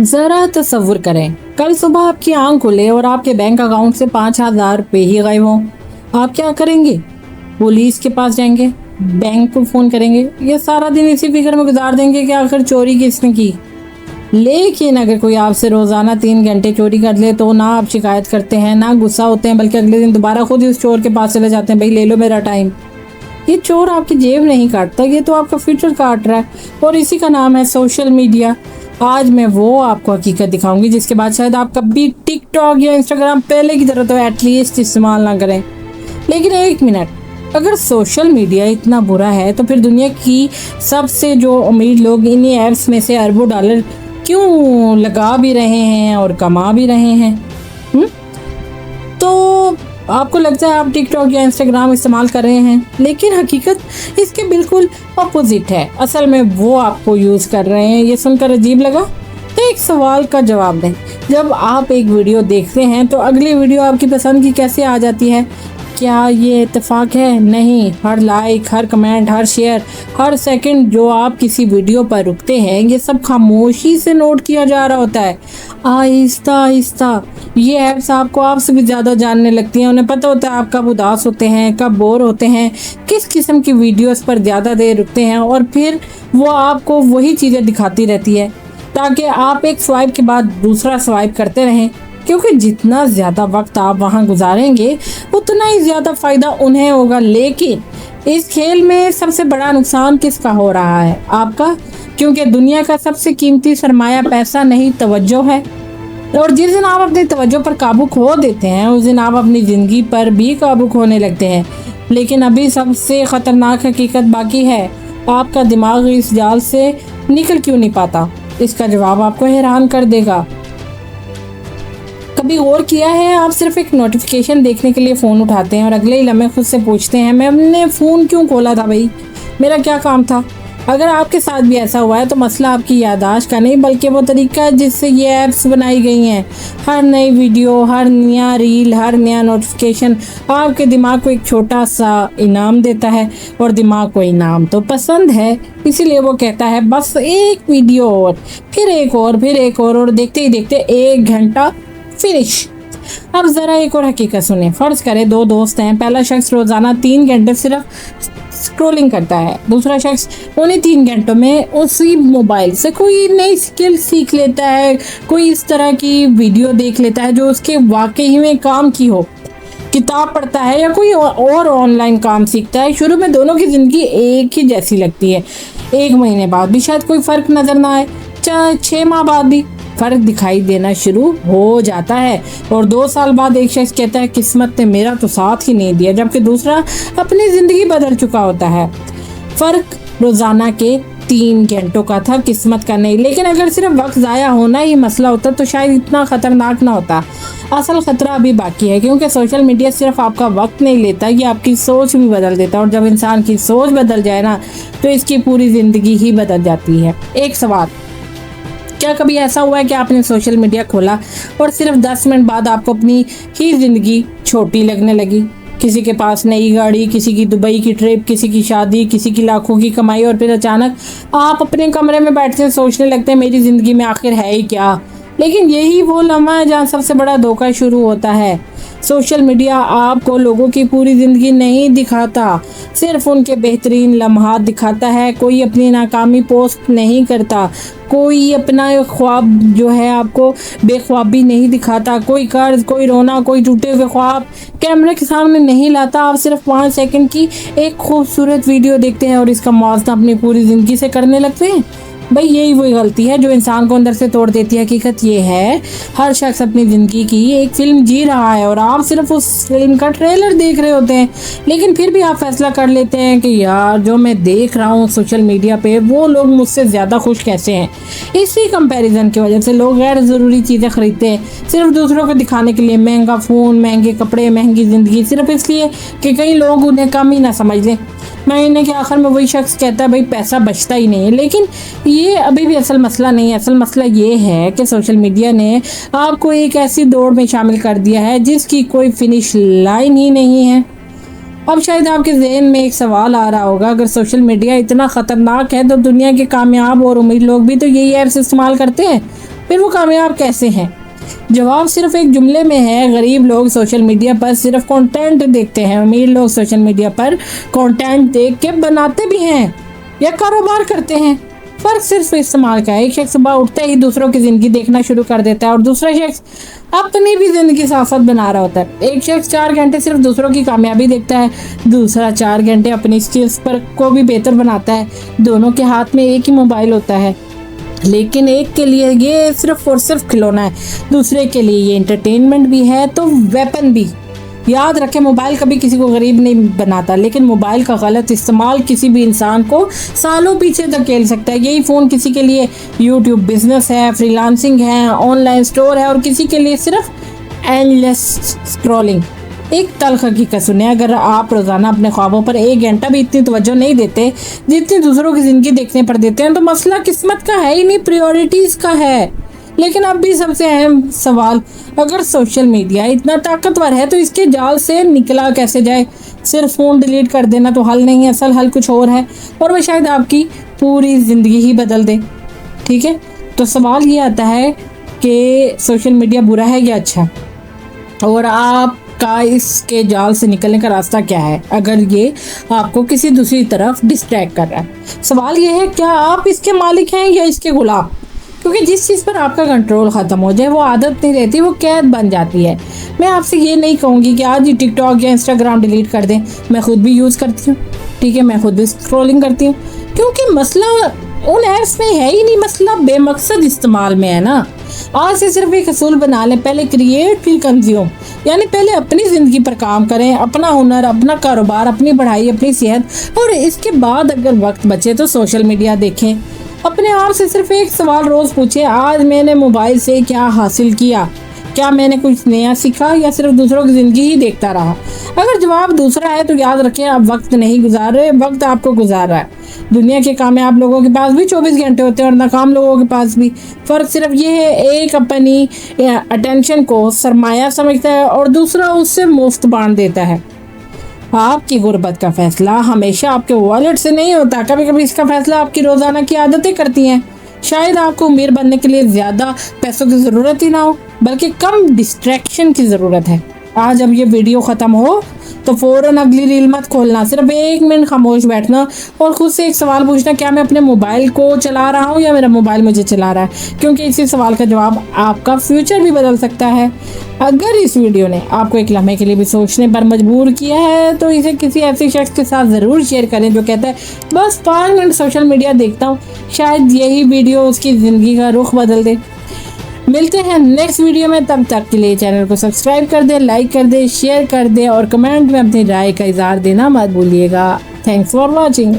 जरा तसव्वुर करें, कल सुबह आपकी आंख खुले और आपके बैंक अकाउंट से 5,000 रुपये ही गायब हों। आप क्या करेंगे? पुलिस के पास जाएंगे, बैंक को फोन करेंगे या सारा दिन इसी फिक्र में गुजार देंगे कि आखिर चोरी किसने की। लेकिन अगर कोई आपसे रोजाना 3 घंटे चोरी कर ले तो ना आप शिकायत करते हैं, ना गुस्सा होते हैं, बल्कि अगले दिन दोबारा खुद ही उस चोर के पास चले जाते हैं, भाई ले लो मेरा टाइम। ये चोर आपकी जेब नहीं काटता, ये तो आपका फ्यूचर काट रहा है, और इसी का नाम है सोशल मीडिया। आज मैं वो आपको हकीकत दिखाऊंगी जिसके बाद शायद आप कभी टिकटॉक या इंस्टाग्राम पहले की तरह तो एटलीस्ट इस्तेमाल ना करें। लेकिन एक मिनट, अगर सोशल मीडिया इतना बुरा है तो फिर दुनिया की सबसे जो अमीर लोग इन्हीं ऐप्स में से अरबों डॉलर क्यों लगा भी रहे हैं और कमा भी रहे हैं? तो आपको लगता है आप टिकटॉक या इंस्टाग्राम इस्तेमाल कर रहे हैं, लेकिन हकीकत इसके बिल्कुल अपोजिट है। असल में वो आपको यूज़ कर रहे हैं। ये सुनकर अजीब लगा? तो एक सवाल का जवाब दें। जब आप एक वीडियो देखते हैं तो अगली वीडियो आपकी पसंद की कैसे आ जाती है? क्या ये इत्तेफाक है? नहीं। हर लाइक, हर कमेंट, हर शेयर, हर सेकंड जो आप किसी वीडियो पर रुकते हैं, ये सब खामोशी से नोट किया जा रहा होता है। आहिस्ता आहिस्ता ये ऐप्स आपको आपसे भी ज़्यादा जानने लगती हैं। उन्हें पता होता है आप कब उदास होते हैं, कब बोर होते हैं, किस किस्म की वीडियोस पर ज़्यादा देर रुकते हैं, और फिर वो आपको वही चीज़ें दिखाती रहती है ताकि आप एक स्वाइप के बाद दूसरा स्वाइप करते रहें। क्योंकि जितना ज़्यादा वक्त आप वहाँ गुजारेंगे उतना ही ज़्यादा फ़ायदा उन्हें होगा। लेकिन इस खेल में सबसे बड़ा नुकसान किसका हो रहा है? आपका। क्योंकि दुनिया का सबसे कीमती सरमाया पैसा नहीं, तवज्जो है। और जिस दिन आप अपनी तवज्जो पर काबू खो देते हैं उस दिन आप अपनी ज़िंदगी पर भी काबू खोने लगते हैं। लेकिन अभी सबसे ख़तरनाक हकीकत बाकी है। आपका दिमाग इस जाल से निकल क्यों नहीं पाता? इसका जवाब आपको हैरान कर देगा। कभी गौर किया है, आप सिर्फ एक नोटिफिकेशन देखने के लिए फ़ोन उठाते हैं और अगले ही लम्हे खुद से पूछते हैं, मैंने फ़ोन क्यों खोला था भाई? मेरा क्या काम था? अगर आपके साथ भी ऐसा हुआ है तो मसला आपकी याददाश्त का नहीं बल्कि वो तरीका है जिससे ये ऐप्स बनाई गई हैं। हर नई वीडियो, हर नया रील, हर नया नोटिफिकेशन आपके दिमाग को एक छोटा सा इनाम देता है, और दिमाग को इनाम तो पसंद है, इसीलिए वो कहता है बस एक वीडियो और, फिर एक और, फिर एक और देखते ही देखते 1 घंटा फिनिश। अब ज़रा एक और हकीकत सुने। फ़र्ज़ करें 2 दोस्त हैं। पहला शख्स रोज़ाना 3 घंटे सिर्फ स्क्रॉलिंग करता है, दूसरा शख्स उन्हीं 3 घंटों में उसी मोबाइल से कोई नई स्किल सीख लेता है, कोई इस तरह की वीडियो देख लेता है जो उसके वाकई में काम की हो, किताब पढ़ता है या कोई और ऑनलाइन काम सीखता है। शुरू में दोनों की ज़िंदगी एक ही जैसी लगती है। 1 महीने बाद भी शायद कोई फ़र्क नज़र ना आए, चाहे 6 माह बाद भी फ़र्क दिखाई देना शुरू हो जाता है, और 2 साल बाद एक शख्स कहता है किस्मत ने मेरा तो साथ ही नहीं दिया, जबकि दूसरा अपनी ज़िंदगी बदल चुका होता है। फ़र्क रोज़ाना के 3 घंटों का था, किस्मत का नहीं। लेकिन अगर सिर्फ वक्त ज़ाया होना ही मसला होता तो शायद इतना ख़तरनाक ना होता। असल ख़तरा अभी बाकी है, क्योंकि सोशल मीडिया सिर्फ आपका वक्त नहीं लेता, ये आपकी सोच भी बदल देता है, और जब इंसान की सोच बदल जाए ना तो इसकी पूरी ज़िंदगी ही बदल जाती है। एक सवाल, क्या कभी ऐसा हुआ है कि आपने सोशल मीडिया खोला और सिर्फ 10 मिनट बाद आपको अपनी ही ज़िंदगी छोटी लगने लगी? किसी के पास नई गाड़ी, किसी की दुबई की ट्रिप, किसी की शादी, किसी की लाखों की कमाई, और फिर अचानक आप अपने कमरे में बैठते सोचने लगते हैं मेरी ज़िंदगी में आखिर है ही क्या? लेकिन यही वो लम्हा है जहाँ सबसे बड़ा धोखा शुरू होता है। सोशल मीडिया आपको लोगों की पूरी ज़िंदगी नहीं दिखाता, सिर्फ उनके बेहतरीन लम्हात दिखाता है। कोई अपनी नाकामी पोस्ट नहीं करता, कोई अपना ख्वाब जो है आपको बेख्वाबी नहीं दिखाता, कोई कर्ज, कोई रोना, कोई टूटे हुए ख्वाब कैमरे के सामने नहीं लाता। आप सिर्फ 5 सेकंड की एक खूबसूरत वीडियो देखते हैं और इसका मुआवजा अपनी पूरी ज़िंदगी से करने लगते हैं। भाई यही वही गलती है जो इंसान को अंदर से तोड़ देती है। हकीकत ये है, हर शख्स अपनी ज़िंदगी की एक फ़िल्म जी रहा है और आप सिर्फ उस फिल्म का ट्रेलर देख रहे होते हैं। लेकिन फिर भी आप फैसला कर लेते हैं कि यार जो मैं देख रहा हूँ सोशल मीडिया पे वो लोग मुझसे ज़्यादा खुश कैसे हैं। इसी कंपैरिजन की वजह से लोग गैर ज़रूरी चीज़ें खरीदते हैं सिर्फ दूसरों को दिखाने के लिए। महंगा फ़ोन, महंगे कपड़े, महंगी ज़िंदगी, सिर्फ इसलिए कि कई लोग उन्हें कम ही ना समझ लें। महीने के आखिर में वही शख्स कहता है भाई पैसा बचता ही नहीं है। लेकिन ये अभी भी असल मसला नहीं है। असल मसला ये है कि सोशल मीडिया ने आपको एक ऐसी दौड़ में शामिल कर दिया है जिसकी कोई फिनिश लाइन ही नहीं है। अब शायद आपके जहन में एक सवाल आ रहा होगा, अगर सोशल मीडिया इतना ख़तरनाक है तो दुनिया के कामयाब और अमीर लोग भी तो यही ऐप्स इस्तेमाल करते हैं। फिर वो कामयाब कैसे हैं? जवाब सिर्फ एक जुमले में है, गरीब लोग सोशल मीडिया पर सिर्फ कंटेंट देखते हैं, अमीर लोग सोशल मीडिया पर कंटेंट देख के बनाते भी हैं या कारोबार करते हैं। फर्क सिर्फ इस्तेमाल का है। एक शख्स सुबह उठते ही दूसरों की जिंदगी देखना शुरू कर देता है और दूसरा शख्स अपनी भी जिंदगी साथ साथ बना रहा होता है। एक शख्स 4 घंटे सिर्फ दूसरों की कामयाबी देखता है, दूसरा 4 घंटे अपनी स्किल्स पर को भी बेहतर बनाता है। दोनों के हाथ में एक ही मोबाइल होता है, लेकिन एक के लिए ये सिर्फ और सिर्फ खिलौना है, दूसरे के लिए ये एंटरटेनमेंट भी है तो वेपन भी। याद रखें, मोबाइल कभी किसी को गरीब नहीं बनाता, लेकिन मोबाइल का गलत इस्तेमाल किसी भी इंसान को सालों पीछे धकेल सकता है। यही फ़ोन किसी के लिए यूट्यूब बिजनेस है, फ्रीलांसिंग है, ऑनलाइन स्टोर है और किसी के लिए सिर्फ एंडलेस स्क्रॉलिंग। एक तल्ख हकीकत सुने, अगर आप रोज़ाना अपने ख्वाबों पर 1 घंटा भी इतनी तवज्जो नहीं देते जितनी दूसरों की ज़िंदगी देखने पर देते हैं, तो मसला किस्मत का है ही नहीं, प्रायोरिटीज़ का है। लेकिन अब भी सबसे अहम सवाल, अगर सोशल मीडिया इतना ताकतवर है तो इसके जाल से निकला कैसे जाए? सिर्फ फ़ोन डिलीट कर देना तो हल नहीं है, असल हल कुछ और है और वह शायद आपकी पूरी ज़िंदगी ही बदल दे। ठीक है, तो सवाल ये आता है कि सोशल मीडिया बुरा है या अच्छा, और आपका इसके जाल से निकलने का रास्ता क्या है अगर ये आपको किसी दूसरी तरफ डिस्ट्रैक्ट कर रहा है। सवाल ये है, क्या आप इसके मालिक हैं या इसके गुलाम? क्योंकि जिस चीज़ पर आपका कंट्रोल ख़त्म हो जाए वो आदत नहीं रहती, वो कैद बन जाती है। मैं आपसे ये नहीं कहूँगी कि आज ही टिकटॉक या इंस्टाग्राम डिलीट कर दें, मैं खुद भी यूज़ करती हूँ, ठीक है, मैं खुद भी स्क्रॉलिंग करती हूँ, क्योंकि मसला उन ऐप्स में है ही नहीं, मसला बेमकसद इस्तेमाल में है ना। आज से सिर्फ एक असूल बना लें, पहले क्रिएट फिर कंज्यूम, यानी पहले अपनी ज़िंदगी पर काम करें, अपना हुनर, अपना कारोबार, अपनी पढ़ाई, अपनी सेहत, और इसके बाद अगर वक्त बचे तो सोशल मीडिया देखें। अपने आप से सिर्फ एक सवाल रोज़ पूछें, आज मैंने मोबाइल से क्या हासिल किया? क्या मैंने कुछ नया सीखा या सिर्फ दूसरों की ज़िंदगी ही देखता रहा? अगर जवाब दूसरा है तो याद रखें, आप वक्त नहीं गुजार रहे, वक्त आपको गुजार रहा है। दुनिया के कामयाब लोगों के पास भी 24 घंटे होते हैं और नाकाम लोगों के पास भी। फ़र्क सिर्फ ये है, एक अपनी अटेंशन को सरमाया समझता है और दूसरा उससे मुफ्त बांट देता है। आपकी गुर्बत का फैसला हमेशा आपके वॉलेट से नहीं होता, कभी कभी इसका फैसला आपकी रोज़ाना की आदतें करती हैं। शायद आपको अमीर बनने के लिए ज़्यादा पैसों की ज़रूरत ही ना हो, बल्कि कम डिस्ट्रैक्शन की ज़रूरत है। आज जब ये वीडियो ख़त्म हो तो फ़ौरन अगली रील मत खोलना, सिर्फ 1 मिनट खामोश बैठना और ख़ुद से एक सवाल पूछना, क्या मैं अपने मोबाइल को चला रहा हूँ या मेरा मोबाइल मुझे चला रहा है? क्योंकि इसी सवाल का जवाब आपका फ्यूचर भी बदल सकता है। अगर इस वीडियो ने आपको एक लम्हे के लिए भी सोचने पर मजबूर किया है तो इसे किसी ऐसे शख्स के साथ ज़रूर शेयर करें जो कहता है बस 5 मिनट सोशल मीडिया देखता हूँ, शायद यही वीडियो उसकी ज़िंदगी का रुख बदल दे। मिलते हैं नेक्स्ट वीडियो में, तब तक के लिए चैनल को सब्सक्राइब कर दें, लाइक कर दें, शेयर कर दें और कमेंट में अपनी राय का इज़हार देना मत भूलिएगा। Thanks for watching.